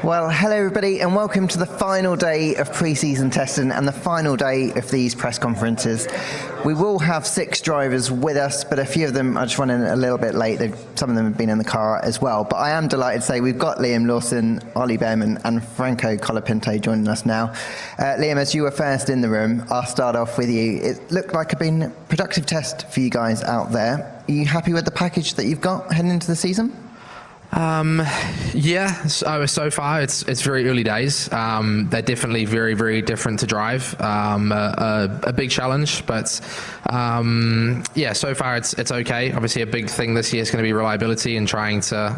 Well, hello everybody and welcome to the final day of pre-season testing and the final day of these press conferences. We will have 6 drivers with us, but a few of them are just running a little bit late. Some of them have been in the car as well. But I am delighted to say we've got Liam Lawson, Ollie Bearman and Franco Colapinto joining us now. Liam, as you were first in the room, I'll start off with you. It looked like a been productive test for you guys out there. Are you happy with the package that you've got heading into the season? Yeah, so far it's very early days. They're definitely very, very different to drive. A big challenge, but yeah, so far it's okay. Obviously a big thing this year is going to be reliability and trying to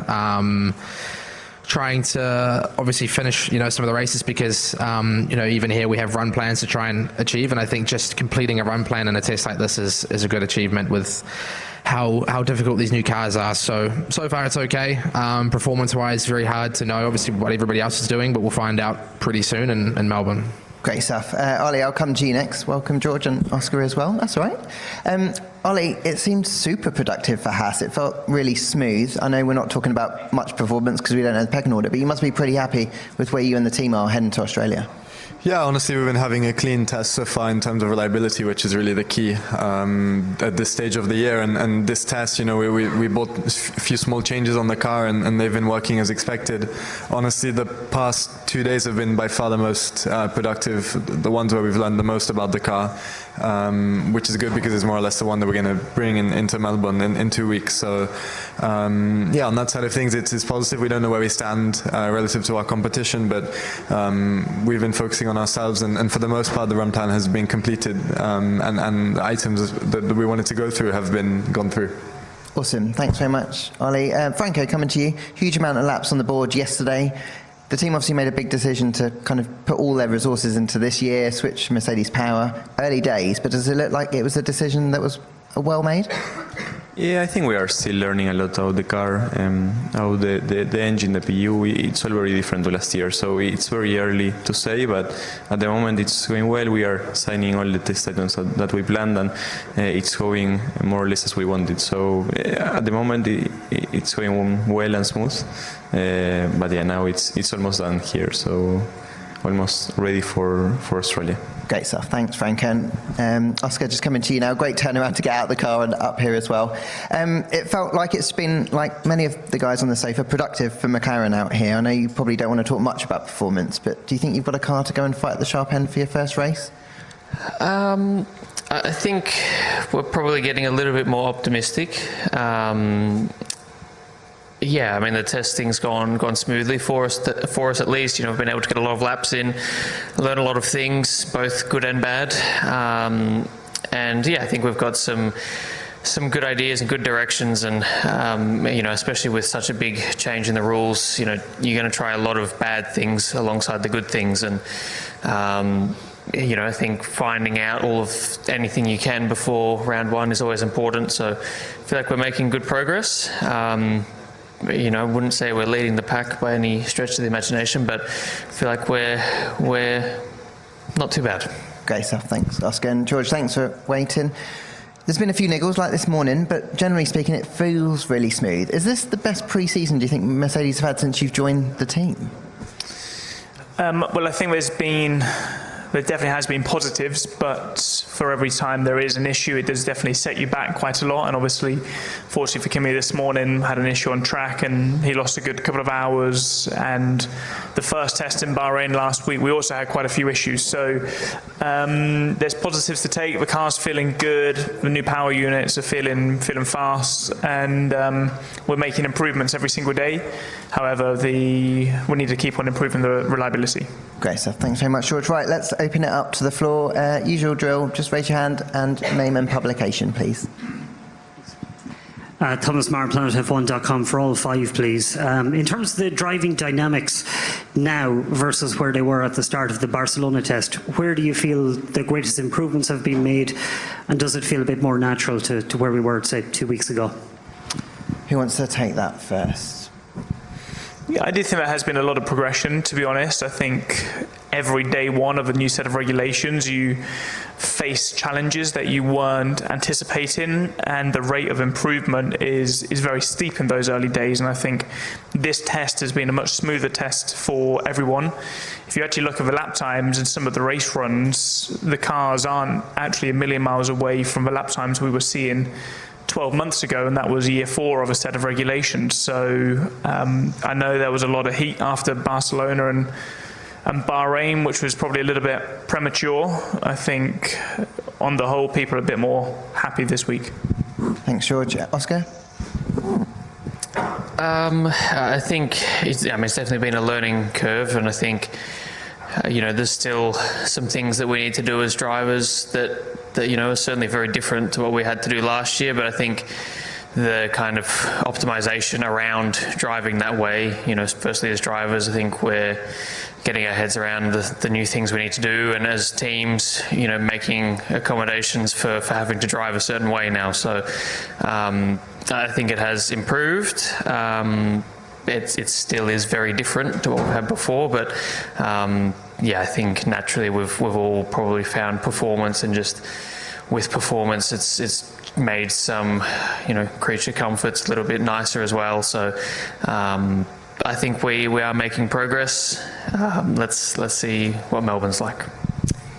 obviously finish, some of the races because, even here we have run plans to try and achieve. And I think just completing a run plan in a test like this is a good achievement with how difficult these new cars are. So far it's okay. Performance-wise, very hard to know, obviously, what everybody else is doing, but we'll find out pretty soon in Melbourne. Great stuff. Ollie, I'll come to you next. Welcome, George and Oscar as well. That's all right. Ollie, it seemed super productive for Haas. It felt really smooth. I know we're not talking about much performance because we don't know the pecking order, but you must be pretty happy with where you and the team are heading to Australia. Yeah, honestly, we've been having a clean test so far in terms of reliability, which is really the key at this stage of the year. And this test, we bought a few small changes on the car and they've been working as expected. Honestly, the past 2 days have been by far the most productive, the ones where we've learned the most about the car, which is good because it's more or less the one that we're going to bring into Melbourne in 2 weeks. So, yeah, on that side of things, it's positive. We don't know where we stand relative to our competition, but we've been focusing on ourselves, and for the most part the run plan has been completed, and the items that we wanted to go through have been gone through. Awesome, thanks very much, Ollie. Franco, coming to you. Huge amount of laps on the board yesterday. The team obviously made a big decision to kind of put all their resources into this year, switch to Mercedes power, early days, but does it look like it was a decision that was well made? Yeah, I think we are still learning a lot about the car, how the engine, the PU, it's all very different to last year. So it's very early to say, but at the moment it's going well. We are signing all the test items that we planned, and it's going more or less as we wanted. So at the moment it's going well and smooth. But yeah, now it's almost done here. So almost ready for Australia. Great stuff. Thanks, Frank. And Oscar, just coming to you now. Great turnaround to get out of the car and up here as well. It felt like it's been, like many of the guys on the sofa, productive for McLaren out here. I know you probably don't want to talk much about performance, but do you think you've got a car to go and fight at the sharp end for your first race? I think we're probably getting a little bit more optimistic. Yeah, I mean the testing's gone smoothly for us at least. We've been able to get a lot of laps in, learn a lot of things, both good and bad. And yeah, I think we've got some good ideas and good directions, and especially with such a big change in the rules, you're going to try a lot of bad things alongside the good things, and I think finding out all of anything you can before round 1 is always important. So I feel like we're making good progress. I wouldn't say we're leading the pack by any stretch of the imagination, but I feel like we're not too bad. Great stuff. Thanks, Oscar. And George, thanks for waiting. There's been a few niggles like this morning, but generally speaking, it feels really smooth. Is this the best pre-season, do you think, Mercedes have had since you've joined the team? Well, I think there definitely has been positives, but for every time there is an issue, it does definitely set you back quite a lot. And obviously, fortunately for Kimi this morning, had an issue on track and he lost a good couple of hours. And the first test in Bahrain last week, we also had quite a few issues. So there's positives to take. The car's feeling good. The new power units are feeling fast, and we're making improvements every single day. However, we need to keep on improving the reliability. Great stuff. Thanks very much, George. Right, let's open it up to the floor. Usual drill, just raise your hand and name and publication, please. Thomas Marr, PlanetF1.com for all 5, please. In terms of the driving dynamics now versus where they were at the start of the Barcelona test, where do you feel the greatest improvements have been made, and does it feel a bit more natural to where we were, say, 2 weeks ago? Who wants to take that first? Yeah, I do think there has been a lot of progression, to be honest. I think every day one of a new set of regulations, you face challenges that you weren't anticipating, and the rate of improvement is very steep in those early days. And I think this test has been a much smoother test for everyone. If you actually look at the lap times in some of the race runs, the cars aren't actually a million miles away from the lap times we were seeing 12 months ago, and that was year 4 of a set of regulations. So I know there was a lot of heat after Barcelona and Bahrain, which was probably a little bit premature. I think on the whole, people are a bit more happy this week. Thanks, George. Oscar? I think it's definitely been a learning curve, and I think there's still some things that we need to do as drivers that are certainly very different to what we had to do last year. But I think the kind of optimization around driving that way, firstly as drivers, I think we're getting our heads around the new things we need to do, and as teams, making accommodations for having to drive a certain way now. So I think it has improved. It still is very different to what we had before, but I think naturally we've all probably found performance, and just with performance, it's made some creature comforts a little bit nicer as well. So I think we are making progress. Let's see what Melbourne's like.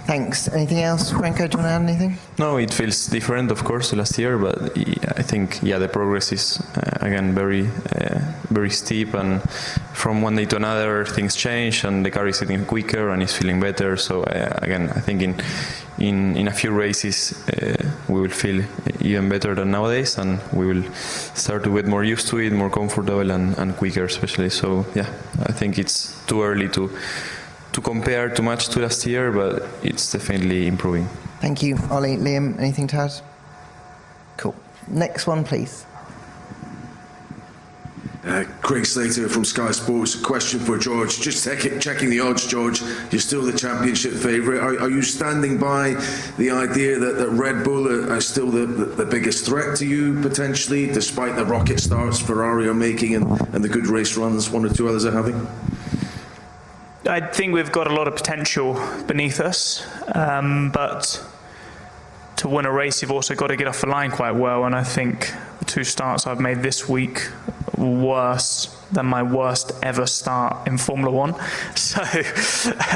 Thanks. Anything else, Franco? Do you want to add anything? No, it feels different, of course, to last year, but I think, the progress is, again, very steep, and from one day to another, things change, and the car is getting quicker, and it's feeling better. So, again, I think in a few races, we will feel even better than nowadays, and we will start to get more used to it, more comfortable, and quicker, especially. So, I think it's too early to compare too much to last year, but it's definitely improving. Thank you. Ollie, Liam, anything to add? Cool. Next one, please. Craig Slater from Sky Sports. A question for George. Just checking the odds, George. You're still the championship favourite. Are you standing by the idea that Red Bull are still the biggest threat to you, potentially, despite the rocket starts Ferrari are making and the good race runs one or two others are having? I think we've got a lot of potential beneath us, but to win a race, you've also got to get off the line quite well. And I think the 2 starts I've made this week were worse than my worst ever start in Formula 1. So,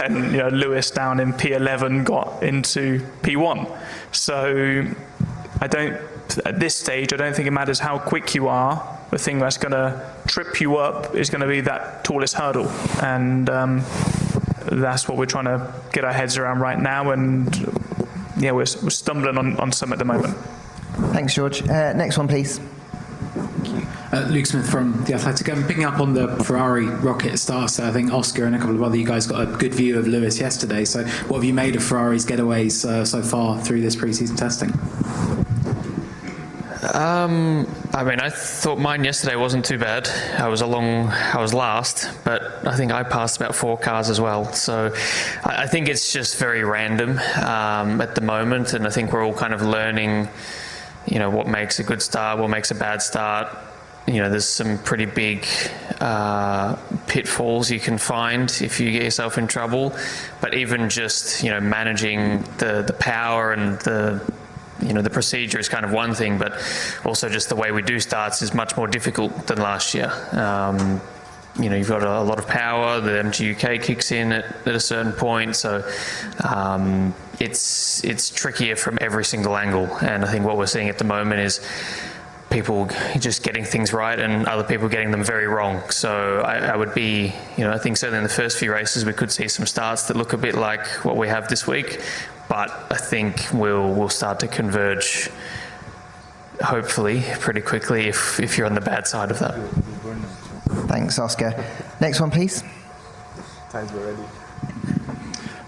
and Lewis down in P11 got into P1. So at this stage, I don't think it matters how quick you are. The thing that's going to trip you up is going to be that tallest hurdle, and that's what we're trying to get our heads around right now. And we're stumbling on some at the moment. Thanks, George. Next one, please. Luke Smith from The Athletic. Picking up on the Ferrari rocket starts, I think Oscar and a couple of other you guys got a good view of Lewis yesterday. So what have you made of Ferrari's getaways so far through this pre-season testing? I thought mine yesterday wasn't too bad. I was last, but I think I passed about 4 cars as well. So I think it's just very random at the moment, and I think we're all kind of learning, what makes a good start, what makes a bad start. There's some pretty big pitfalls you can find if you get yourself in trouble. But even just, managing the power and the procedure is kind of one thing, but also just the way we do starts is much more difficult than last year. You've got a lot of power, the MGUK kicks in at a certain point, so it's trickier from every single angle. And I think what we're seeing at the moment is people just getting things right and other people getting them very wrong. So I would be, I think certainly in the first few races we could see some starts that look a bit like what we have this week. But I think we'll start to converge, hopefully, pretty quickly if you're on the bad side of that. Thanks, Oscar. Next one, please. Time's already.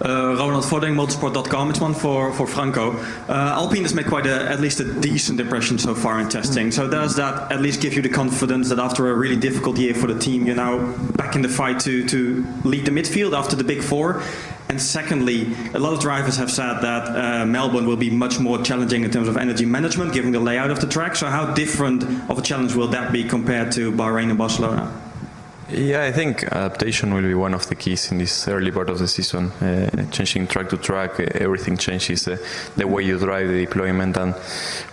Ronald Vodding, motorsport.com. It's one for Franco. Alpine has made quite at least a decent impression so far in testing. So does that at least give you the confidence that after a really difficult year for the team, you're now back in the fight to lead the midfield after the big 4? And secondly, a lot of drivers have said that Melbourne will be much more challenging in terms of energy management, given the layout of the track. So how different of a challenge will that be compared to Bahrain and Barcelona? Yeah, I think adaptation will be one of the keys in this early part of the season. Changing track to track, everything changes. The way you drive, the deployment, and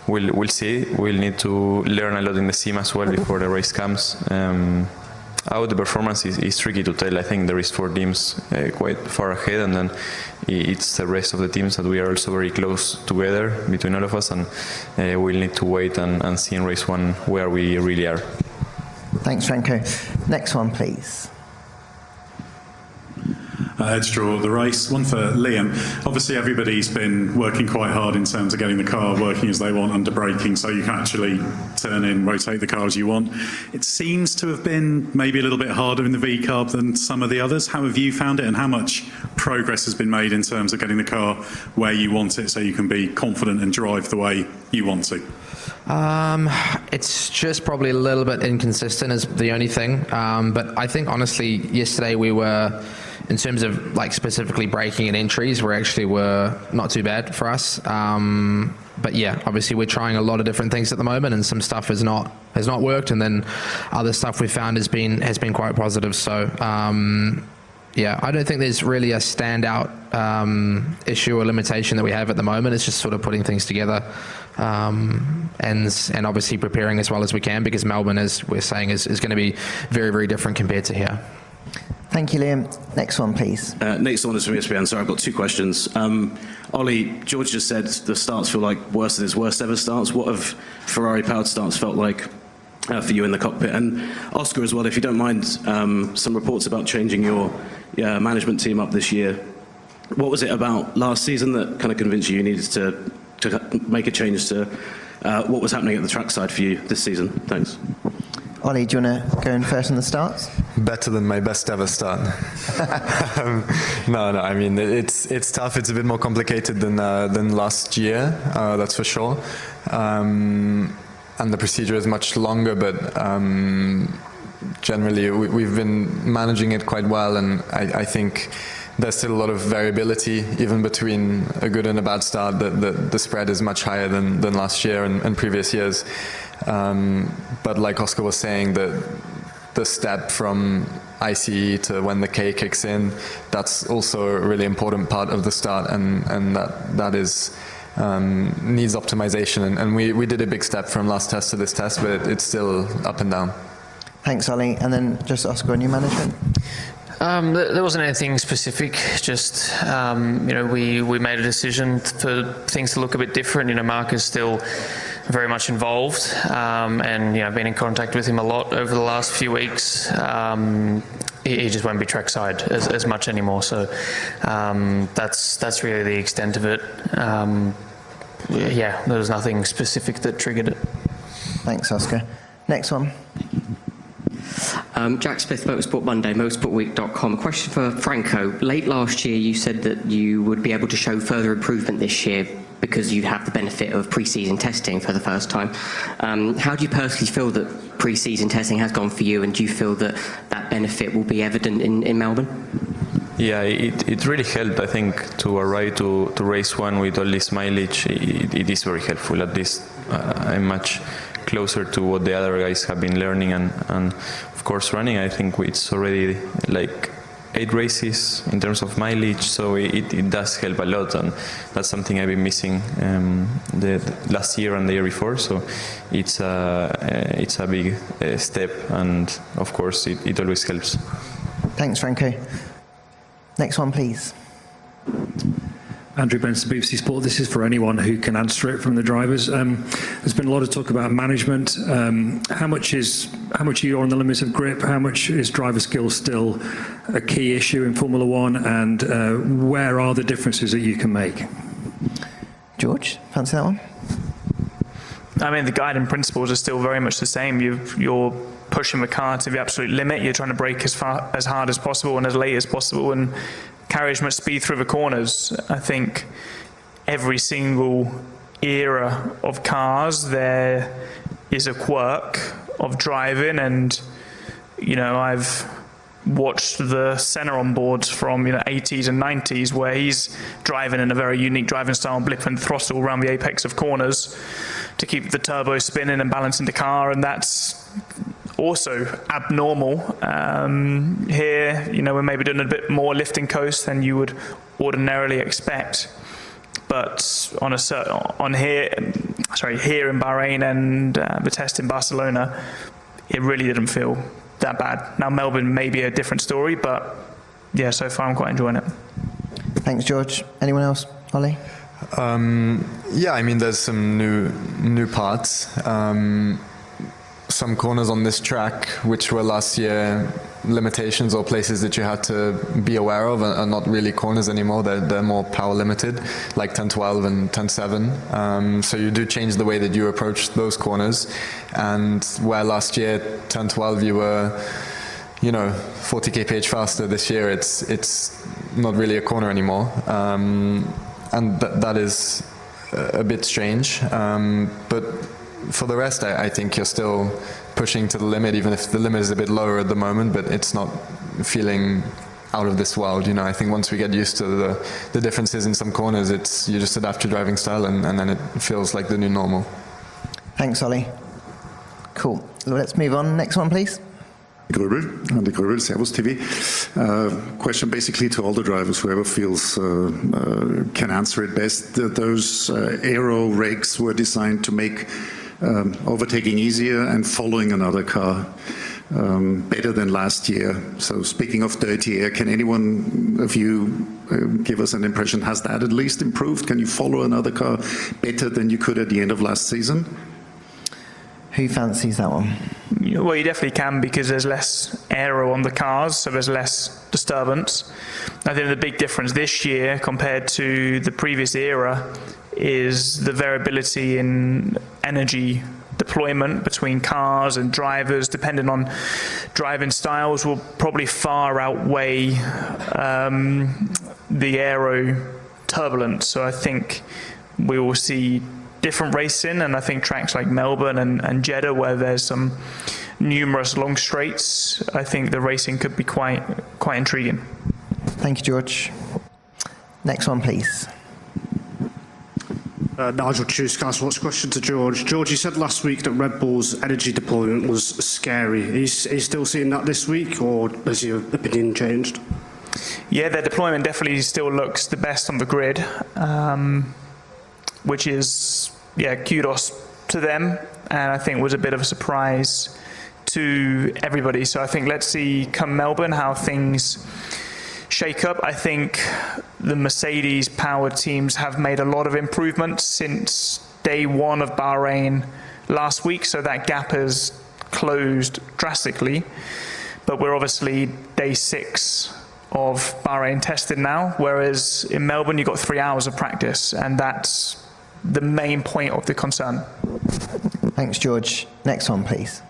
we'll see. We'll need to learn a lot in the sim as well before the race comes. How the performance is tricky to tell. I think there is 4 teams quite far ahead, and then it's the rest of the teams that we are also very close together between all of us, and we'll need to wait and see in race 1 where we really are. Thanks, Franco. Next one, please. Let's draw the race. One for Liam. Obviously, everybody's been working quite hard in terms of getting the car working as they want under braking, so you can actually turn in, rotate the car as you want. It seems to have been maybe a little bit harder in the V-carb than some of the others. How have you found it, and how much progress has been made in terms of getting the car where you want it so you can be confident and drive the way you want to? It's just probably a little bit inconsistent is the only thing. But I think honestly, yesterday we were, in terms of like specifically braking and entries, we were not too bad for us. But yeah, obviously we're trying a lot of different things at the moment, and some stuff has not worked, and then other stuff we've found has been quite positive. So yeah, I don't think there's really a standout issue or limitation that we have at the moment. It's just sort of putting things together, and obviously preparing as well as we can, because Melbourne, as we're saying, is going to be very, very different compared to here. Thank you, Liam. Next one, please. Nate Saunders from ESPN. Sorry, I've got 2 questions. Ollie, George just said the starts feel like worse than his worst ever starts. What have Ferrari-powered starts felt like for you in the cockpit? And Oscar as well, if you don't mind, some reports about changing your management team up this year. What was it about last season that kind of convinced you needed to make a change to what was happening at the trackside for you this season? Thanks. Ollie, do you want to go in first on the starts? Better than my best ever start. No, I mean, it's tough. It's a bit more complicated than last year, that's for sure. And the procedure is much longer, but generally we've been managing it quite well, and I think there's still a lot of variability even between a good and a bad start. The spread is much higher than last year and previous years. But like Oscar was saying, the step from ICE to when the K kicks in, that's also a really important part of the start, and that is needs optimization. And we did a big step from last test to this test, but it's still up and down. Thanks, Ollie. And then just Oscar on your management. There wasn't anything specific, just, we made a decision for things to look a bit different. Mark is still very much involved, and, I've been in contact with him a lot over the last few weeks. He just won't be trackside as much anymore, so that's really the extent of it. There was nothing specific that triggered it. Thanks, Oscar. Next one. Jack Smith, Motorsport Monday, motorsportweek.com. A question for Franco. Late last year, you said that you would be able to show further improvement this year because you'd have the benefit of pre-season testing for the first time. How do you personally feel that pre-season testing has gone for you, and do you feel that that benefit will be evident in Melbourne? Yeah, it really helped, I think, to arrive to race 1 with all this mileage. It is very helpful. At least I'm much closer to what the other guys have been learning and of course running. I think it's already like 8 races in terms of mileage, so it does help a lot, and that's something I've been missing the last year and the year before. So it's a big step, and of course it always helps. Thanks, Franco. Next one, please. Andrew Benson, BBC Sport. This is for anyone who can answer it from the drivers. There's been a lot of talk about management. How much are you on the limits of grip? How much is driver skill still a key issue in Formula One? And where are the differences that you can make? George, fancy that one? I mean, the guiding principles are still very much the same. You're pushing the car to the absolute limit. You're trying to brake as hard as possible and as late as possible, and carry as much speed through the corners. I think every single era of cars, there is a quirk of driving, and I've watched the Senna on boards from 80s and 90s, where he's driving in a very unique driving style, blip and throttle around the apex of corners to keep the turbo spinning and balancing the car, and that's also abnormal. Here, we're maybe doing a bit more lifting coast than you would ordinarily expect. But here in Bahrain and the test in Barcelona, it really didn't feel that bad. Now Melbourne may be a different story, but yeah, so far I'm quite enjoying it. Thanks, George. Anyone else, Ollie? Yeah, I mean, there's some new parts. Some corners on this track, which were last year limitations or places that you had to be aware of, are not really corners anymore. They're more power limited, like 10-12 and 10-7. So you do change the way that you approach those corners. And where last year 10-12 you were 40 kph faster, this year it's not really a corner anymore. And that is a bit strange. But for the rest, I think you're still pushing to the limit, even if the limit is a bit lower at the moment, but it's not feeling out of this world. I think once we get used to the differences in some corners, you just adapt your driving style and then it feels like the new normal. Thanks, Ollie. Cool. Let's move on. Next one, please. Andy Gröbel, Servus TV. Question basically to all the drivers, whoever feels can answer it best. Those aero rigs were designed to make overtaking easier and following another car better than last year. So speaking of dirty air, can anyone of you give us an impression, has that at least improved? Can you follow another car better than you could at the end of last season? Who fancies that one? Well, you definitely can, because there's less aero on the cars, so there's less disturbance. I think the big difference this year compared to the previous era is the variability in energy deployment between cars and drivers, depending on driving styles, will probably far outweigh the aero turbulence. So I think we will see different racing, and I think tracks like Melbourne and Jeddah, where there's some numerous long straights, I think the racing could be quite intriguing. Thank you, George. Next one, please. Nigel Chew, Sky Sports. Question to George. George, you said last week that Red Bull's energy deployment was scary. Are you still seeing that this week, or has your opinion changed? Yeah, their deployment definitely still looks the best on the grid, which is, kudos to them, and I think was a bit of a surprise to everybody. So I think let's see come Melbourne how things shake up. I think the Mercedes-powered teams have made a lot of improvements since day one of Bahrain last week, so that gap has closed drastically. But we're obviously day 6 of Bahrain testing now, whereas in Melbourne you've got 3 hours of practice, and that's the main point of the concern. Thanks, George. Next one, please.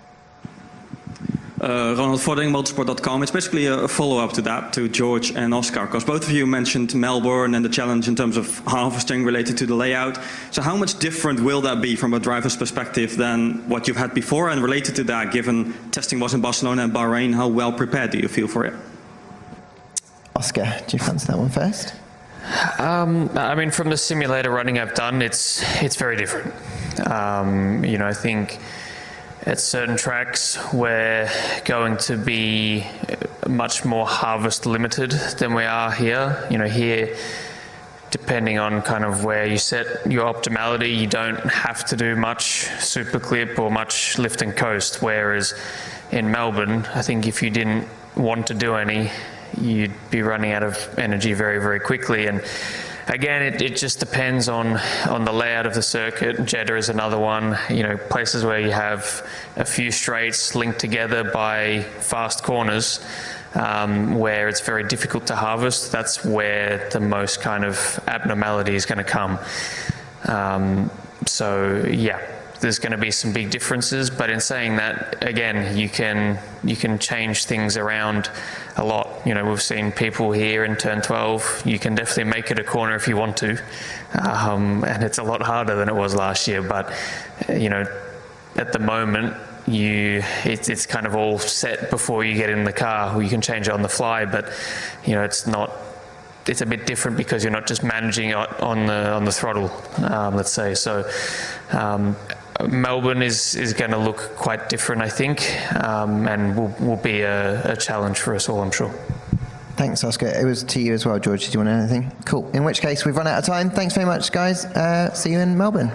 Ronald Vodding, motorsport.com. It's basically a follow-up to that, to George and Oscar, because both of you mentioned Melbourne and the challenge in terms of harvesting related to the layout. So how much different will that be from a driver's perspective than what you've had before? And related to that, given testing was in Barcelona and Bahrain, how well prepared do you feel for it? Oscar, do you fancy that one first? I mean, from the simulator running I've done, it's very different. I think at certain tracks we're going to be much more harvest limited than we are here. Here, depending on kind of where you set your optimality, you don't have to do much super clip or much lift and coast, whereas in Melbourne, I think if you didn't want to do any, you'd be running out of energy very, very quickly. And again, it just depends on the layout of the circuit. Jeddah is another one. Places where you have a few straights linked together by fast corners, where it's very difficult to harvest. That's where the most kind of abnormality is going to come. There's going to be some big differences, but in saying that, again, you can change things around a lot. We've seen people here in turn 12. You can definitely make it a corner if you want to, and it's a lot harder than it was last year. But at the moment, it's kind of all set before you get in the car. You can change it on the fly, but it's not. It's a bit different because you're not just managing it on the throttle, let's say. So. Melbourne is going to look quite different, I think, and will be a challenge for us all, I'm sure. Thanks, Oscar. It was to you as well, George. Did you want anything? Cool. In which case, we've run out of time. Thanks very much, guys. See you in Melbourne.